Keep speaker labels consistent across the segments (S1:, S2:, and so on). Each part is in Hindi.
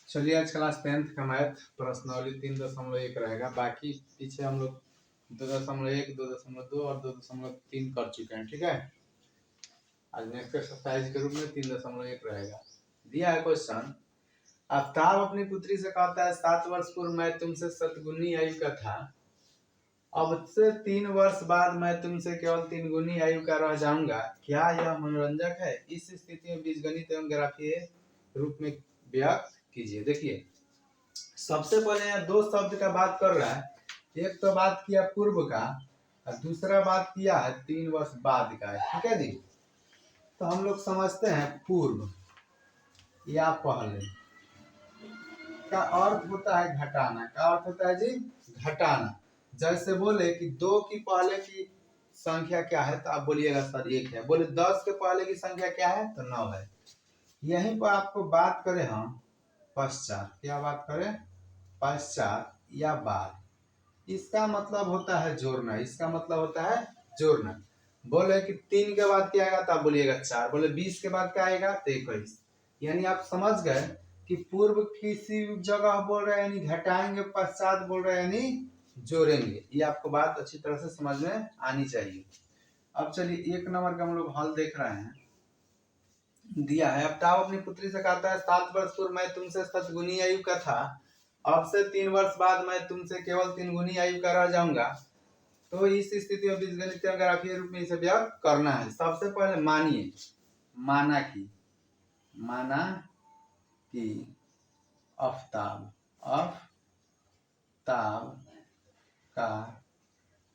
S1: चलिए आज क्लास 10th का मैथ प्रश्नावली 3.1 रहेगा। बाकी पीछे हम लोग 2.1, 2.2 और 2.3 कर चुके हैं। ठीक है, आज नेक्स्ट एक्सरसाइज के रूप में 3.1 रहेगा। दिया है क्वेश्चन, आफ्ताब अपनी पुत्री से कहता है 7 वर्ष पूर्व मैं तुमसे शतगुनी आयु का था, अब से 3 वर्ष बाद मैं तुमसे केवल 3 गुनी आयु का रह जाऊंगा, क्या यह मनोरंजक है? इस स्थिति में बीजगणित एवं ग्राफीय रूप में व्यक्त कीजिए। देखिए, सबसे पहले यहाँ दो शब्द का बात कर रहा है। एक तो बात किया पूर्व का और दूसरा बात किया है 3 वर्ष बाद का। ठीक है जी, तो हम लोग समझते हैं पूर्व या पहले का अर्थ होता है घटाना। का अर्थ होता है जी घटाना। जैसे बोले कि 2 की पहले की संख्या क्या है, तो आप बोलिएगा सर 1 है। बोले 10 के पहले की संख्या क्या है, तो 9 है। यहीं पर आपको बात करें हम पश्चात, क्या बात करें? पश्चात या बाद। इसका मतलब होता है जोड़ना। इसका मतलब होता है जोड़ना। बोले कि 3 के बाद क्या आएगा, तो आप बोलिएगा 4। बोले 20 के बाद क्या आएगा, तो 21। यानी आप समझ गए कि पूर्व किसी जगह बोल रहे हैं यानी घटाएंगे, पश्चात बोल रहे हैं यानी जोड़ेंगे। ये आपको बात अच्छी तरह से समझ में आनी चाहिए। अब चलिए 1 नंबर का हम लोग हल देख रहे हैं। दिया है, आफ्ताब अपनी पुत्री से कहता है 7 वर्ष पूर्व मैं तुमसे शतगुनी आयु का था, अब से 3 वर्ष बाद मैं तुमसे केवल 3 गुनी आयु का रह जाऊंगा, तो इस स्थिति में बीजगणित ग्राफीय रूप में इसे व्यक्त करना है। सबसे पहले मानिए, माना कि आफ्ताब का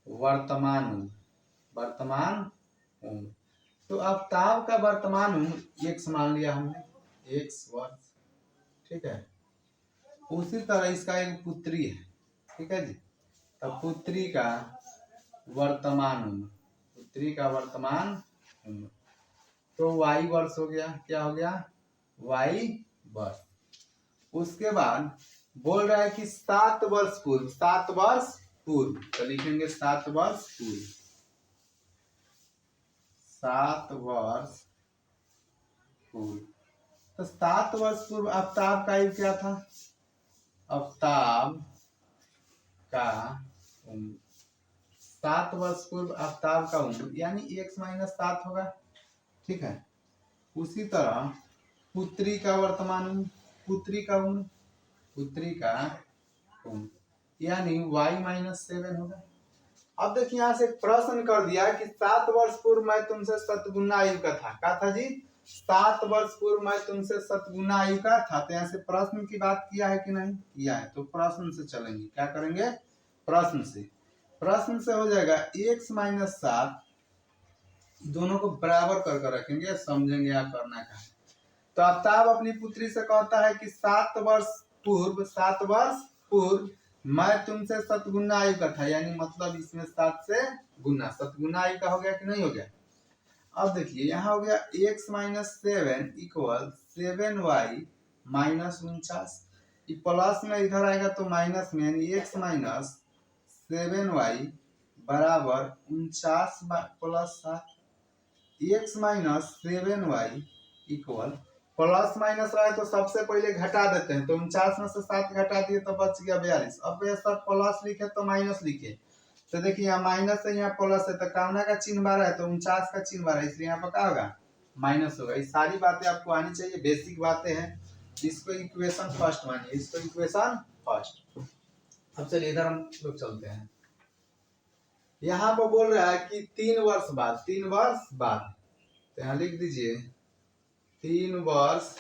S1: वर्तमान उम्र। तो आफ्ताब का वर्तमान उम्र x मान लिया हमने, x वर्ष। ठीक है, उसी तरह इसका एक पुत्री है। ठीक है जी, तो पुत्री का वर्तमान उम्र तो y वर्ष हो गया। क्या हो गया? y वर्ष। उसके बाद बोल रहा है कि 7 वर्ष पूर्व, तो लिखेंगे 7 वर्ष पूर्व। 7 वर्ष पूर्व, तो 7 वर्ष पूर्व आफ्ताब का आयु क्या था? आफ्ताब का उम्र 7 वर्ष पूर्व आफ्ताब का उम्र यानी x - 7 होगा। ठीक है, उसी तरह पुत्री का वर्तमान उम्र, पुत्री का उम्र यानी y - 7 होगा। अब देखिए यहाँ से प्रश्न कर दिया कि 7 वर्ष पूर्व मैं तुमसे शतगुना आयु का था। क्या था जी? 7 वर्ष पूर्व मैं तुमसे शतगुना आयु का था। तो यहाँ से प्रश्न की बात किया है कि नहीं किया है, तो प्रश्न से चलेंगे। क्या करेंगे? प्रश्न से हो जाएगा x - 7, दोनों को बराबर कर रखेंगे, समझेंगे आप करना का। तो आफ्ताब अपनी पुत्री से कहता है कि 7 वर्ष पूर्व मैं तुमसे शतगुना आयु का था, यानी मतलब इसमें 7 से गुना, शतगुना आयु का हो गया कि नहीं हो गया? अब देखिए यहाँ हो गया x - 7 इक्वल 7y - 49। प्लस में इधर आएगा तो माइनस में, यानी x - 7y बराबर 49 plus 7। x - 7y equal plus minus रहा है तो सबसे पहले घटा देते हैं। तो 49 में से 7 घटा दिए तो बच गया 42। अब ये सब प्लस लिखे तो माइनस लिखे, तो देखिए यहाँ माइनस है, यहाँ प्लस है, तो कामना का चिन्ह बारह है, तो 49 का चिन्ह बारह, इसलिए यहाँ पर क्या होगा? माइनस होगा। ये सारी बातें आपको आनी चाहिए, बेसिक बातें हैं। इसको इक्वेशन फर्स्ट मानिए, इसको इक्वेशन फर्स्ट। अब चलिए इधर हम लोग चलते हैं। यहाँ पर बोल रहा है कि 3 वर्ष बाद, तो यहाँ लिख दीजिए 3 वर्ष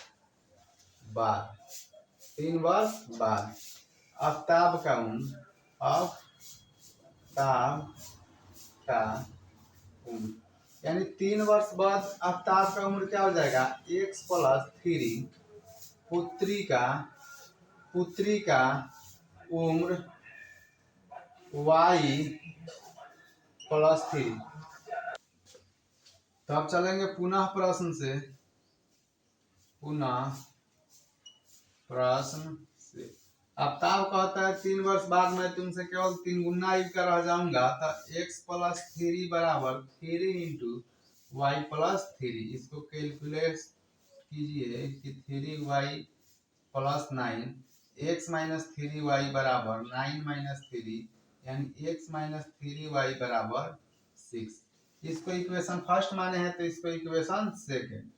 S1: बाद आफ्ताब का उम्र यानी 3 वर्ष बाद आफ्ताब का उम्र क्या हो जाएगा? x + 3 पुत्री का उम्र y + 3। तो अब चलेंगे पुनः प्रश्न से। आफ्ताब कहता है 3 वर्ष बाद मैं तुमसे केवल 3 गुना आयु का रह जाऊंगा, तो x + 3 बराबर 3 × y + 3। इसको कैलकुलेट कीजिए कि 3y plus 9 x minus 3y बराबर 9 माइनस 3 यानी x माइनस 3y बराबर 6। इसको इक्वेशन फर्स्ट माने हैं तो इसको इक्वेशन सेकंड।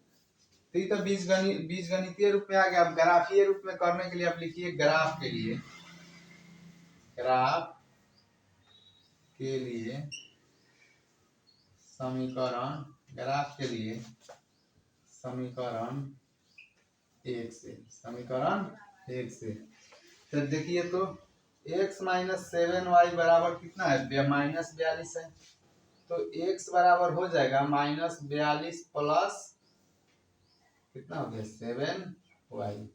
S1: तो ये तो बीजगणितीय रूप में आ गया। अब ग्राफीय रूप में करने के लिए आप लिखिए ग्राफ के लिए समीकरण ग्राफ के लिए समीकरण 1 से तो देखिए तो x माइनस 7y बराबर कितना है माइनस 42 है। तो x बराबर हो जाएगा माइनस 42 प्लस कितना हो गया 7y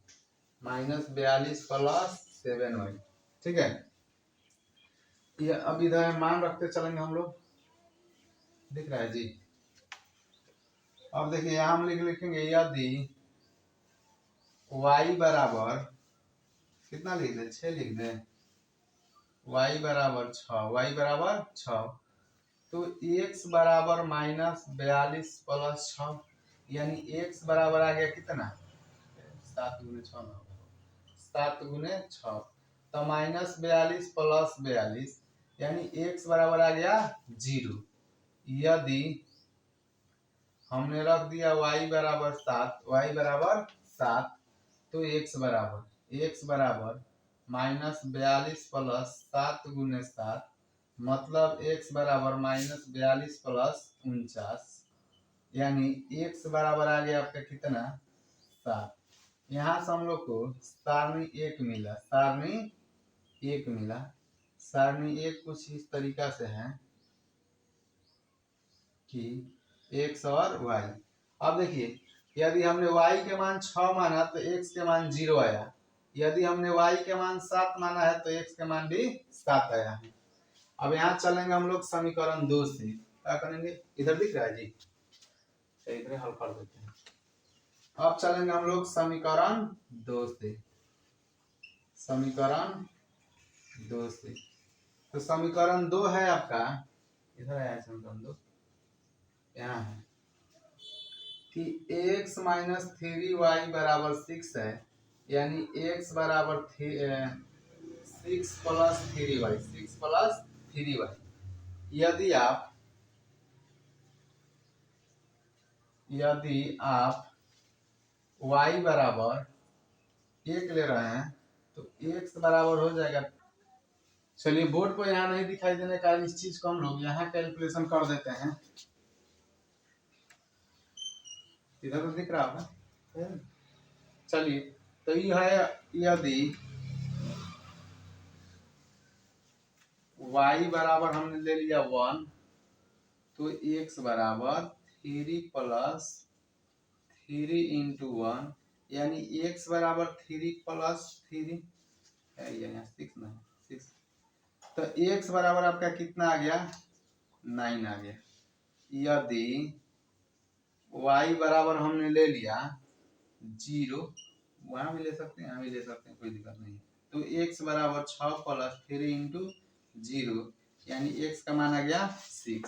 S1: माइनस 42 प्लस 7y। ठीक है, ये अब इधर मान रखते चलेंगे हम लोग। दिख रहा है जी। अब देखिए यहाँ हम लिखेंगे यदि y बराबर कितना लिख दे 6 लिख दे y बराबर 6 तो x बराबर माइनस 42 प्लस 6 यानी x बराबर आ गया कितना 7 गुने 6 7 गुने 6 तो माइनस 42 प्लस 42 यानी x बराबर आ गया 0। यदि हमने रख दिया y बराबर 7 तो x बराबर माइनस 42 प्लस 7 गुने 7 मतलब x बराबर माइनस 42 प्लस 49 यानी x बराबर आ गया आपका कितना 7। यहाँ से हम लोग को सारणी एक मिला। सारणी एक कुछ इस तरीका से है कि x और y। अब देखिए यदि हमने y के मान 6 माना तो x के मान 0 आया। यदि हमने y के मान 7 माना है तो x के मान भी 7 आया है। अब यहाँ चलेंगे हम लोग समीकरण 2 से। क्या करेंगे इधर दिख रहा है जी, इधर हल कर देते हैं। अब चलेंगे हम लोग समीकरण 2 से। तो समीकरण 2 है आपका इधर आया समीकरण 2 यहाँ है कि x माइनस 3y बराबर 6 है यानी x बराबर 6 प्लस 3y। यदि आप y बराबर 1 ले रहे हैं तो x बराबर हो जाएगा। चलिए बोर्ड पर यहाँ नहीं दिखाई देने का इस चीज को हम लोग यहाँ कैलकुलेशन कर देते हैं। इधर तो दिख रहा है। चलिए तो ये है यदि y बराबर हमने ले लिया 1 तो x बराबर 3 प्लस 3 इंटू 1 यानी x बराबर 3 प्लस 3 है यहाँ 6 तो x बराबर आपका कितना आ गया 9 आ गया। यदि y बराबर हमने ले लिया 0 वहां भी ले सकते हैं यहाँ भी ले सकते हैं कोई दिक्कत नहीं। तो x बराबर 6 प्लस 3 इंटू 0 यानी x का मान आ गया 6।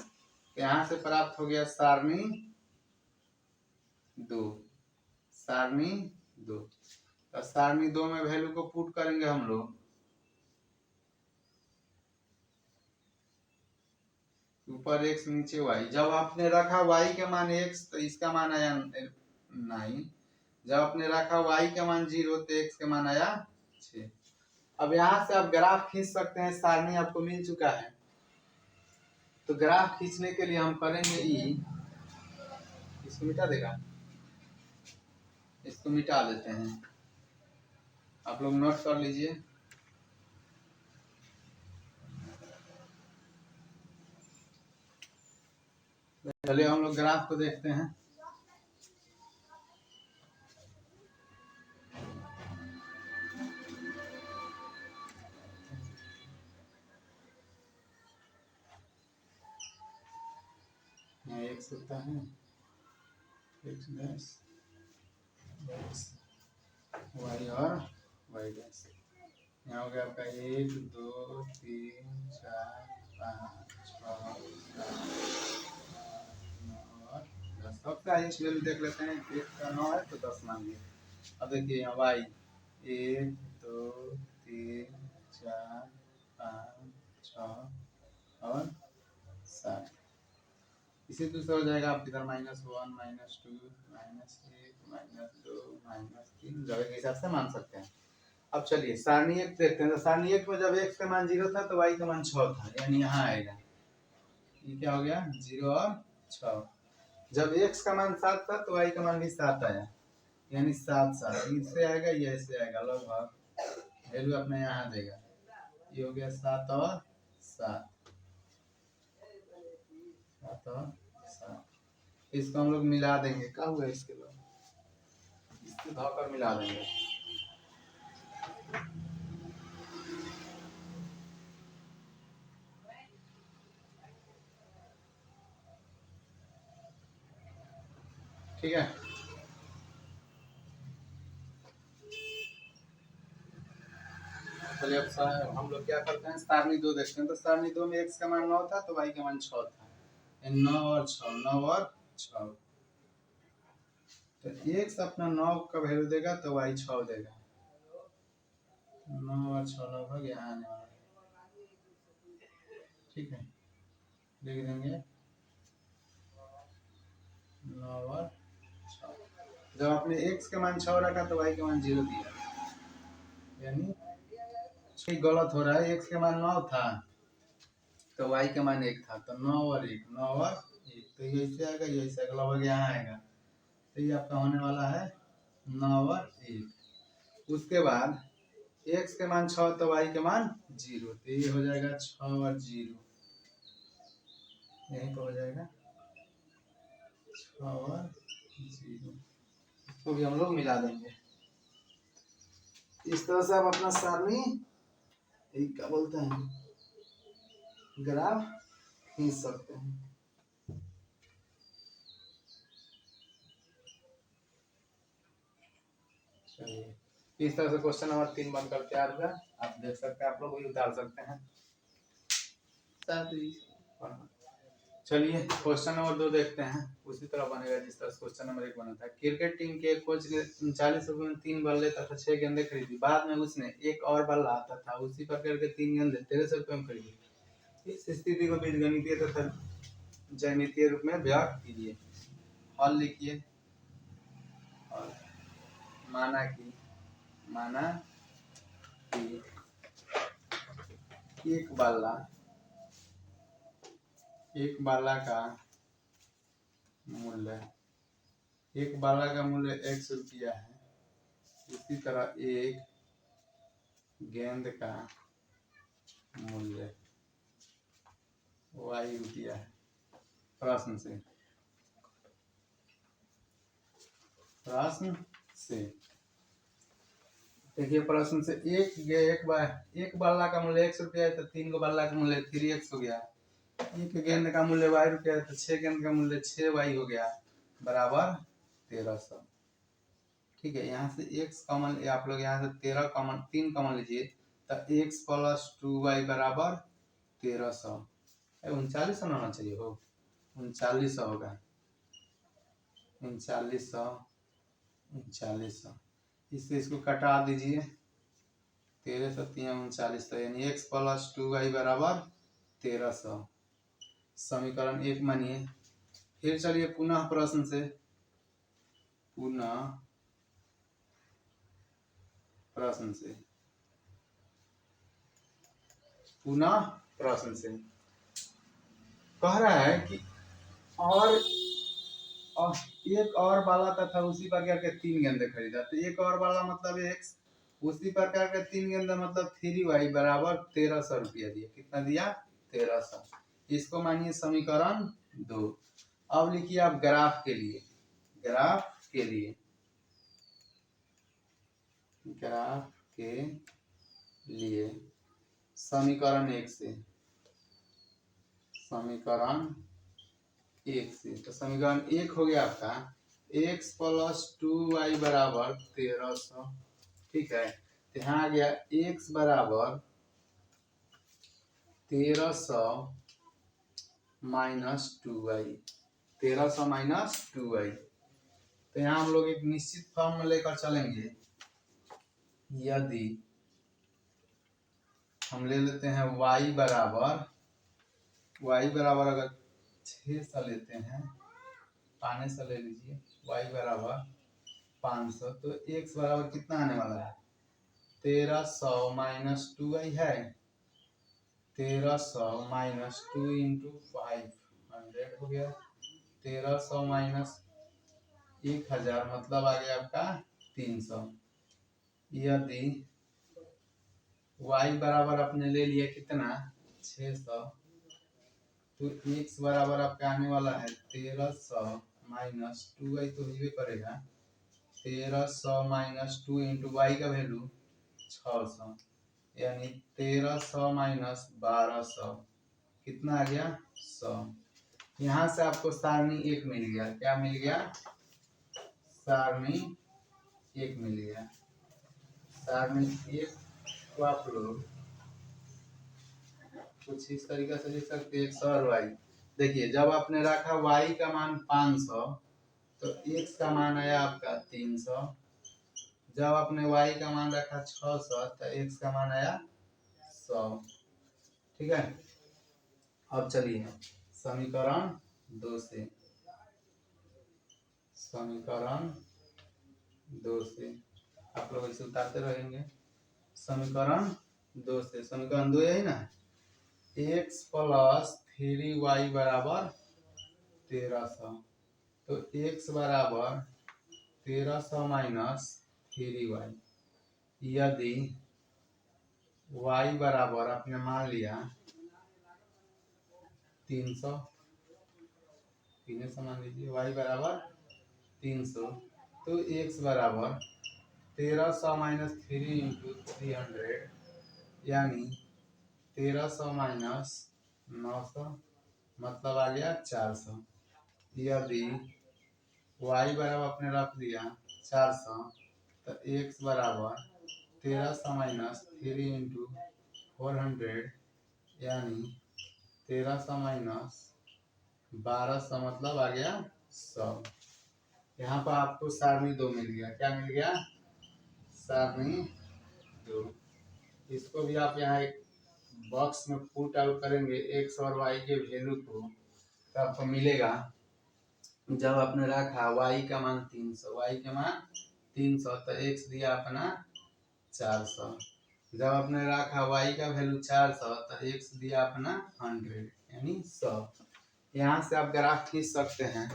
S1: तो यहाँ से प्राप्त हो गया सारणी 2। तो सारणी 2 में वैल्यू को पुट करेंगे हम लोग। ऊपर x नीचे y। जब आपने रखा y के मान x तो इसका मान आया 9। जब आपने रखा y के मान 0 तो x के मान आया 6। अब यहाँ से आप ग्राफ खींच सकते हैं। सारणी आपको मिल चुका है तो ग्राफ खींचने के लिए हम करेंगे इसको मिटा देगा, इसको मिटा देते हैं। आप लोग नोट कर लीजिए। चलिए हम लोग ग्राफ को देखते हैं। x होता है x डैश y और y डैश। यहाँ हो गया आपका 1 2 3 4 5 6 7 10। सबका इंच वैल्यू देख लेते हैं। 1 का 9 है तो 10 मान लिया। अब देखिए यहाँ y 1 2 3 4 5 6 और 7। इसी दूसरा हो जाएगा आप इधर -1 -2 -1 -2 -3 जगह के हिसाब से मान सकते हैं। अब चलिए सारणी एक देखते हैं। तो सारणी एक में जब x का मान 0 था तो y का मान 6 था, यानी यहाँ आएगा। ये क्या हो गया 0 और 6। जब x का मान 7 था तो y का मान भी 7 आया, यानी 7 7 इससे आएगा, ये ऐसे आएगा, लगभग वैल्यू अपने यहाँ देगा। ये हो गया 7 और 7 7 और 7। इसको हम लोग मिला देंगे। क्या हुआ इसके बाद इसको धोकर मिला देंगे। ठीक है, चलिए अब हम लोग क्या करते हैं, सारणी 2 देखते हैं। तो सारणी 2 में x का मान 9 था तो y का मान 6 था, 9 और 6 9 और 6। तो x अपना 9 का वैल्यू देगा तो y 6 देगा। 9 और 6 लगभग यहाँ आने वाला है। ठीक है, लिख देंगे 9 और 6। जब आपने x का मान 6 रखा तो y का मान 0 दिया, यानी गलत हो रहा है। x का मान 9 था तो y का मान 1 था, तो 9 और 1 9 और 1, तो ये ऐसे आएगा, ये ऐसे अगला लगभग यहाँ आएगा। तो ये आपका होने वाला है 9 और 1। उसके बाद x के मान 6 तो y के मान 0, तो ये हो जाएगा 6 और 0, यहीं पर हो जाएगा 6 और 0। इसको भी हम लोग मिला देंगे। इस तरह से आप अपना सारणी क्या बोलते हैं ग्राफ खींच सकते हैं। चलिए इस तरह से क्वेश्चन नंबर 3 बनकर तैयार हुआ। आप देख सकते हैं, आप लोग भी डाल सकते हैं। चलिए क्वेश्चन नंबर 2 देखते हैं। उसी तरह बनेगा जिस तरह क्वेश्चन नंबर 1 बना था। क्रिकेट टीम के कोच ने 39 रुपए में 3 बल्ले तथा 6 गेंदें खरीदी। बाद में उसने एक और बल्ला आता था उसी प्रकार के 3 गेंदें 1300 रुपए में खरीदी। इस स्थिति को बीजगणितीय तथा ज्यामितीय रूप में व्यक्त कीजिए। हल लिखिए और माना कि एक बाला का मूल्य x रुपया है। इसी तरह एक गेंद का मूल्य y रुपया है। प्रश्न से देखिए, प्रश्न से एक बल्ला का मूल्य x रुपया है तो 3 गो बल्ला का मूल्य 3x हो गया। एक गेंद का मूल्य y रुपया है तो 6 गेंद का मूल्य 6y हो गया, बराबर 1300। ठीक है, यहाँ से x कॉमन, आप लोग यहाँ से 3 कॉमन लीजिए तो x + 2y बराबर 1300। 3900 होना चाहिए, हो 3900 होगा। 3900 इससे इसको कटा दीजिए, 1300 3 3900, यानी x + 2y बराबर 1300। समीकरण 1 मानिए। फिर चलिए पुनः प्रश्न से कह रहा है कि और एक और बाला तथा उसी प्रकार के 3 गेंदे खरीदा। तो एक और बाला मतलब x, उसी प्रकार के 3 गेंदे मतलब 3y बराबर 1300 रुपया दिया। कितना दिया? 1300। इसको मानिए समीकरण 2। अब लिखिए आप ग्राफ के लिए समीकरण 1 से तो समीकरण 1 हो गया आपका x + 2y बराबर 1300। ठीक है, तो यहाँ आ गया x बराबर 1300 - 2y। 1300 - 2y। तो यहाँ हम लोग एक निश्चित फॉर्म में लेकर चलेंगे। यदि हम ले लेते हैं y बराबर अगर 600 लेते हैं, पाने से ले लीजिए, y बराबर 500, तो x बराबर कितना आने वाला है? 1300 माइनस 2y है, 1300 माइनस 2 इंटू 500 हो गया। 1300 माइनस 1000 मतलब आ गया आपका 300। यदि y बराबर आपने ले लिया कितना? 600, तो x बराबर आपका आने वाला है 1300 माइनस 2y तो ही करेगा। 1300 माइनस 2 इंटू वाई का वैल्यू 600, यानी 1300 माइनस 1200 कितना आ गया? 100। यहाँ से आपको सारणी 1 मिल गया। क्या मिल गया? सारणी 1 मिल गया। सारणी 1 को आप लोग कुछ इस तरीके से लिख सकते हैं, 100 और y। देखिए, जब आपने रखा y का मान 500 तो x का मान आया आपका 300। जब आपने y का मान रखा 600 तो x का मान आया 100। ठीक है। अब चलिए समीकरण 2 से आप लोग इसे उतारते रहेंगे। समीकरण 2 से, समीकरण 2 यही ना, x प्लस 3y बराबर 1300, तो x बराबर 1300 माइनस 3y। यदि y बराबर आपने मान लिया 300, मान लीजिए y बराबर 300, तो x बराबर 1300 माइनस 3 इंटू 300, यानी 1300 माइनस 900 मतलब आ गया 400। यदि y बराबर आपने रख दिया 400, तो x बराबर 1300 माइनस 3 इंटू 400, यानी 1300 माइनस 1200 मतलब आ गया 100। यहाँ पर आपको सारणी 2 मिल गया। क्या मिल गया? सारणी 2। इसको भी आप यहाँ एक बॉक्स में पुट आउट करेंगे x और y के वैल्यू को, तो आपको मिलेगा, जब आपने रखा y का मान 300, तो x दिया अपना 400। जब आपने रखा y का वैल्यू 400 तो x दिया अपना 100 यानी 100। यहाँ से आप ग्राफ खींच सकते हैं।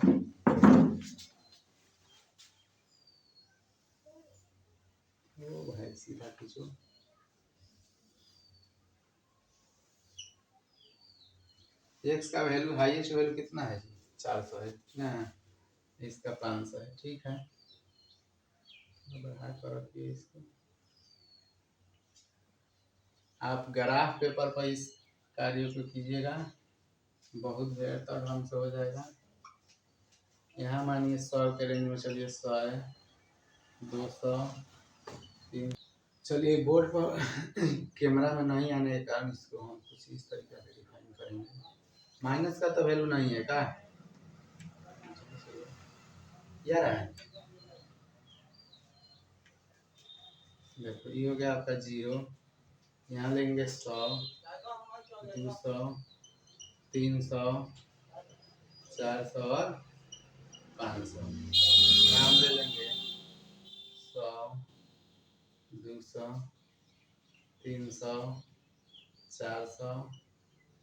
S1: ओ भाई सीधा खींचो। x का वैल्यू, हाईएस्ट वैल्यू कितना है जी? 400 है ना, इसका 500 है। ठीक है, बढ़ा कर रखिए इसको। आप ग्राफ पेपर पर इस कार्य को कीजिएगा, बहुत बेहतर ढंग से हो जाएगा। यहाँ मानिए 100 के रेंज में चलिए, 100 है, 200, 300। चलिए बोर्ड पर कैमरा में नहीं आने के कारण इसको हम कुछ इस तरीके से डिफाइन करेंगे। माइनस का तो वैल्यू नहीं है क्या यार है? देखो ये हो गया आपका 0, यहाँ लेंगे 100, 200, 300, 400 और 500। यहाँ ले लेंगे 100, 200, 300, 400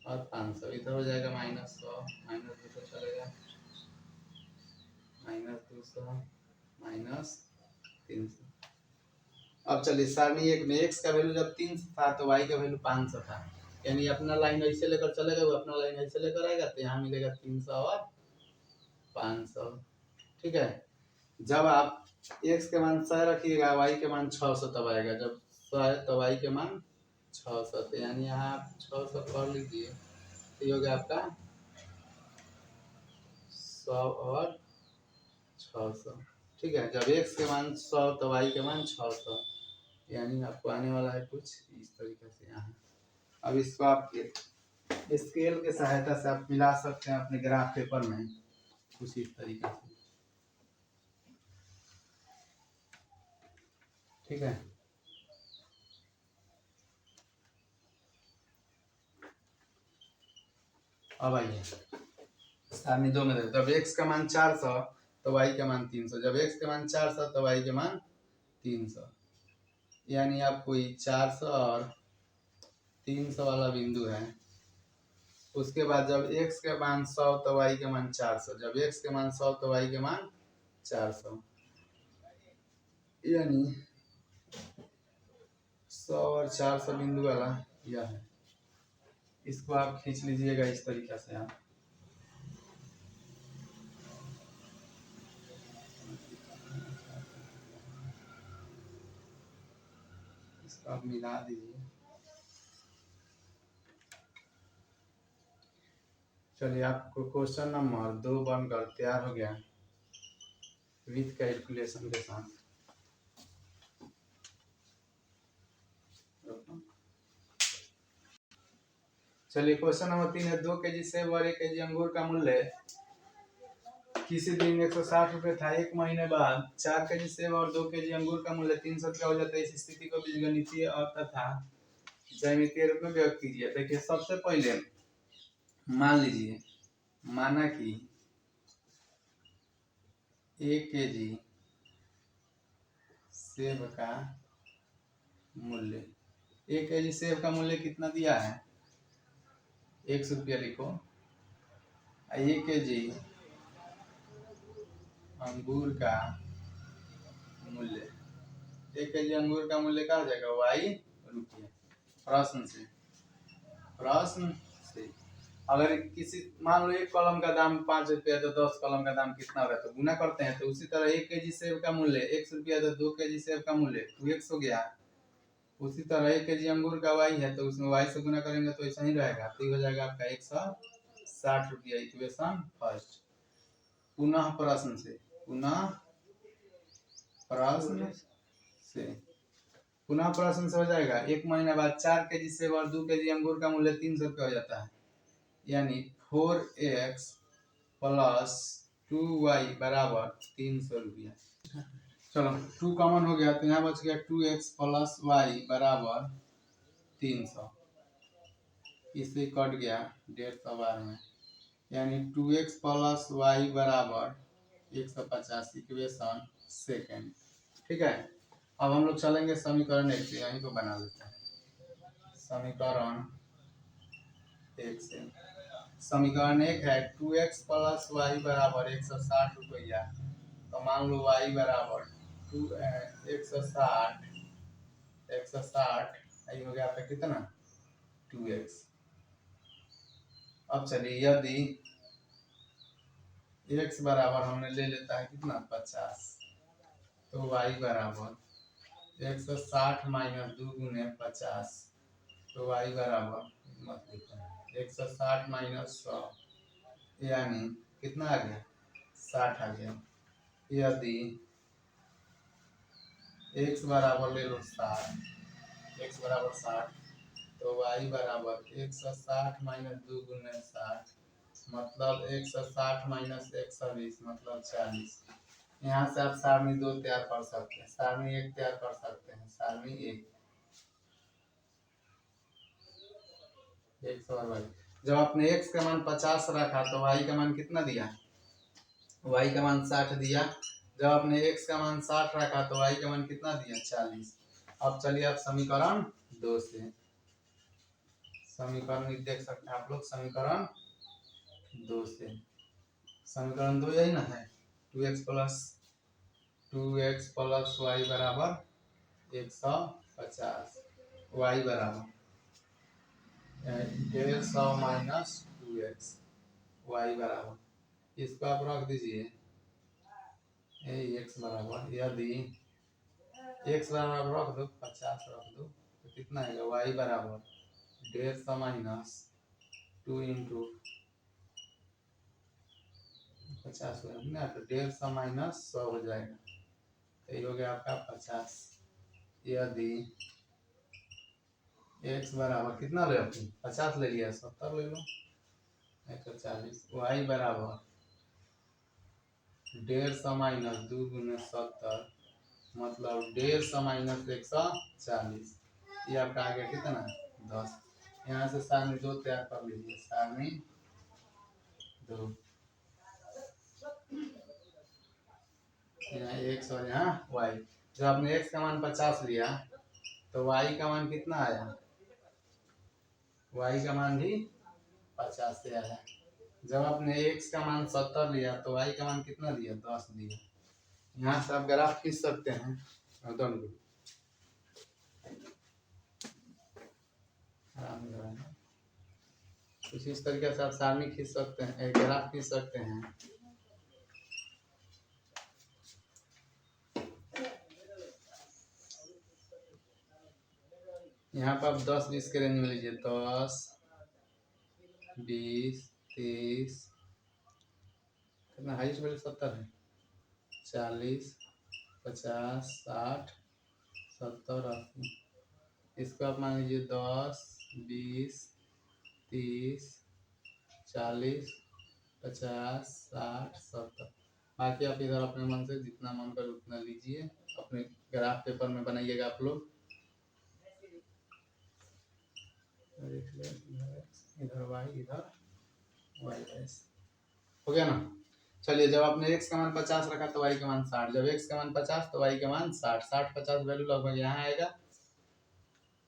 S1: और 500। इधर हो जाएगा -100, -200 चलेगा, -200, -300। अब चलिए सारणी 1 में x का वैल्यू जब 300 था तो y का वैल्यू 500 था, यानी अपना लाइन ऐसे लेकर चलेगा, वो अपना लाइन ऐसे लेकर आएगा, तो यहाँ मिलेगा 300 और 500। ठीक है। जब आप x के मान 100 रखिएगा, y के मान 600 तब आएगा। जब 100 है तो y के मान 600, तो यानी यहाँ आप 600 कर लीजिए, तो ये हो गया आपका 100 और 600। ठीक है। जब x के मान 100 तो y के मान 600, यानी आपको आने वाला है कुछ इस तरीके से यहाँ। अब इसको आप स्केल के सहायता से आप मिला सकते हैं अपने ग्राफ पेपर में कुछ इस तरीके से। ठीक है। अब आइए सारणी 2 में जब x का मान 400 तो y का मान 300, जब x का मान 400 तो y का मान 300, यानी आप कोई 400 और 300 वाला बिंदु है। उसके बाद जब x के मान 100 तो y के मान 400, जब x के मान 100 तो y के मान 400, यानी 100 और 400 बिंदु वाला यह है। इसको आप खींच लीजिएगा इस तरीके से। आप इसको आप मिला दीजिए। चलिए आपको क्वेश्चन नंबर 2 बनकर तैयार हो गया विथ कैलकुलेशन के साथ। चलिए क्वेश्चन नंबर 3 है 2 केजी सेब और 1 केजी अंगूर का मूल्य किसी दिन 160 रुपये था, एक महीने बाद 4 केजी सेब और 2 केजी अंगूर का मूल्य 300 रुपया हो जाता है। इस स्थिति को बीजगणितीय और तथा ज्यामितीय रूप में व्यक्त कीजिए। देखिए सबसे पहले मान लीजिए, माना कि 1 केजी सेब का मूल्य, 1 केजी सेब का मूल्य कितना दिया है 100 रुपया लिखो। 1 केजी अंगूर का मूल्य, 1 केजी अंगूर का मूल्य क्या हो जाएगा y रुपये। प्रश्न से अगर किसी मान लो एक कलम का दाम 5 रुपया तो 10 कलम का दाम कितना होगा तो गुना करते हैं। तो उसी तरह 1 केजी सेब का मूल्य 100 रुपया तो 2 केजी सेब का मूल्य 2x हो गया। उसी तरह 1 केजी अंगूर का y है तो उसमें y से गुना करेंगे तो ऐसा ही रहेगा, तो हो जाएगा आपका 160 रुपया। Equation first. पुनः प्रश्न से हो जाएगा। एक महीने बाद 4 केजी सेब और 2 केजी अंगूर का मूल्य 300 रुपया हो जाता है, यानी 4x प्लस 2y बराबर 300 रुपया। चलो 2 कॉमन हो गया तो यहाँ बच गया 2x प्लस y बराबर 300, इससे कट गया 150 बार में, यानी 2x प्लस y बराबर 150। Equation second. ठीक है, अब हम लोग चलेंगे समीकरण 1 से, यहीं को बना लेते हैं। समीकरण 1 से, समीकरण 1 है 2x प्लस वाई बराबर 160 रुपया। तो मान लो y बराबर 160 हो गया आपका कितना 2x। अब चलिए यदि x बराबर हमने ले लेता है कितना 50, तो y बराबर 160 माइनस 2 गुने 50, तो y बराबर 160 माइनस 100, यानी कितना आ गया 60 आ गया। यदि x बराबर ले लो 60, x बराबर 60, तो y बराबर 160 माइनस 2 गुने 60, मतलब 160 माइनस 120 मतलब 40। यहाँ से आप सारणी 2 तैयार कर सकते हैं, सारणी 1 तैयार कर सकते हैं। सारणी 1 x और y, जब आपने x का मान 50 रखा तो y का मान कितना दिया, y का मान 60 दिया। जब आपने x का मान 60 रखा तो y का मान कितना दिया 40। अब चलिए आप समीकरण 2 से, समीकरण देख सकते हैं आप लोग। समीकरण 2 से, समीकरण 2 यही ना है 2x प्लस y बराबर 150, y बराबर 150 माइनस 2x, y बराबर, इसको आप रख दीजिए x बराबर, यदि x बराबर रख दो 50 रख दो तो कितना आएगा y बराबर 150 माइनस 2 इंटू 50 ना, तो 150 माइनस 100 हो जाएगा, तो ये हो गया आपका 50। यदि x बराबर कितना ले, 50 ले लिया 70 ले लो 140, y बराबर 150 माइनस 2 गुने 70 मतलब 150 माइनस 140, ये आपका आ गया कितना 10। यहाँ से सारणी 2 तैयार कर लीजिए। सारणी 2, यहाँ x और यहाँ y। जब आपने x का मान 50 लिया तो y का मान कितना आया, y का मान भी 50 से आया। जब आपने x का मान 70 लिया तो y का मान कितना दिया, 10 दिया। यहाँ से आप ग्राफ खींच सकते हैं, कुछ इस तरीके से आप सारणी खींच सकते हैं, ग्राफ खींच सकते हैं। यहाँ पर आप 10-20 के रेंज में लीजिए, 10, 20, 30, कितना हाईएस्ट वैल्यू 70 है, 40, 50, 60, 70, 80। इसको आप मान लीजिए 10, 20, 30, 40, 50, 60, 70। बाकी आप इधर अपने मन से जितना मन कर उतना लीजिए, अपने ग्राफ पेपर में बनाइएगा आप लोग। इधर वाई, इधर वाई, हो गया ना। चलिए, जब आपने x का मान 50 रखा तो y का मान 60, जब x का मान 50 तो y का मान 60, 60, 50 वैल्यू लगभग यहाँ आएगा,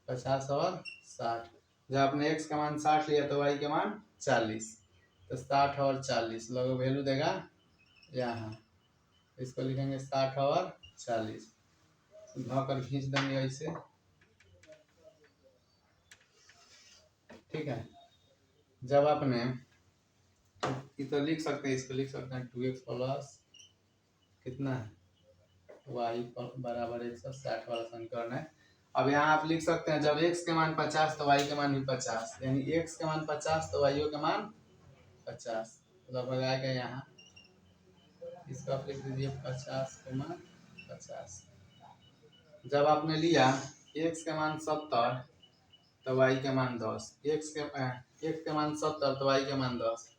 S1: 50 और 60। जब आपने x का मान 60 लिया तो y का मान 40, तो 60 और 40 लगभग वैल्यू देगा यहाँ। इसको लिखेंगे 60 और 40, कर खींच देंगे ऐसे, ठीक है। जब आपने तो लिख सकते हैं, इसको लिख सकते हैं 2x प्लस कितना है, y बराबर 160 वाला समीकरण है। अब यहाँ आप लिख सकते हैं जब x के मान 50 तो y के मान भी 50, यानी x के मान 50 तो y के मान 50 लगभग आएगा यहाँ। इसको आप लिख दीजिए 50 के मान 50। जब आपने लिया x के मान 70 तो y के मान 10, x के मान 70 तो y के मान 10,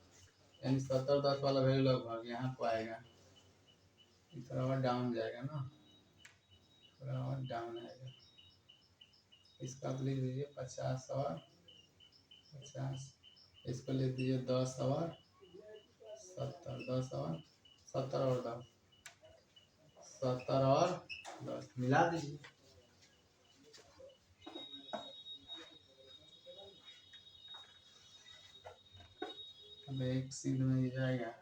S1: यानी 70, 10 वाला वैल्यू लगभग यहाँ को आएगा। थोड़ा और डाउन जाएगा ना, थोड़ा और डाउन आएगा। इसका आप लिख दीजिए 50 और 50, इसको लिख दीजिए 10 और 70, 10 और 70 और 10, 70 और 10 मिला दीजिए। अब एक सीध में जाएगा,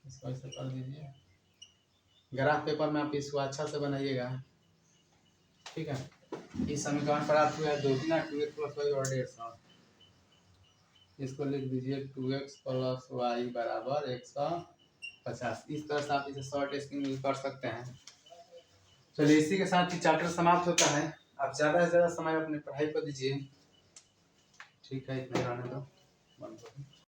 S1: इसको ऐसे कर दीजिए। ग्राफ पेपर में आप इसको अच्छा से बनाइएगा, ठीक है। इस समीकरण प्राप्त हुआ है 2 गुना 2x प्लस वाई और 150। इसको लिख दीजिए 2x प्लस वाई बराबर 150। इस तरह से आप इसे शॉर्ट स्क्रीन में कर सकते हैं। चलिए, इसी के साथ ही चैप्टर समाप्त होता है। आप ज़्यादा से ज़्यादा समय अपनी पढ़ाई पर दीजिए, ठीक है। इतना रहने दो, बंद करो।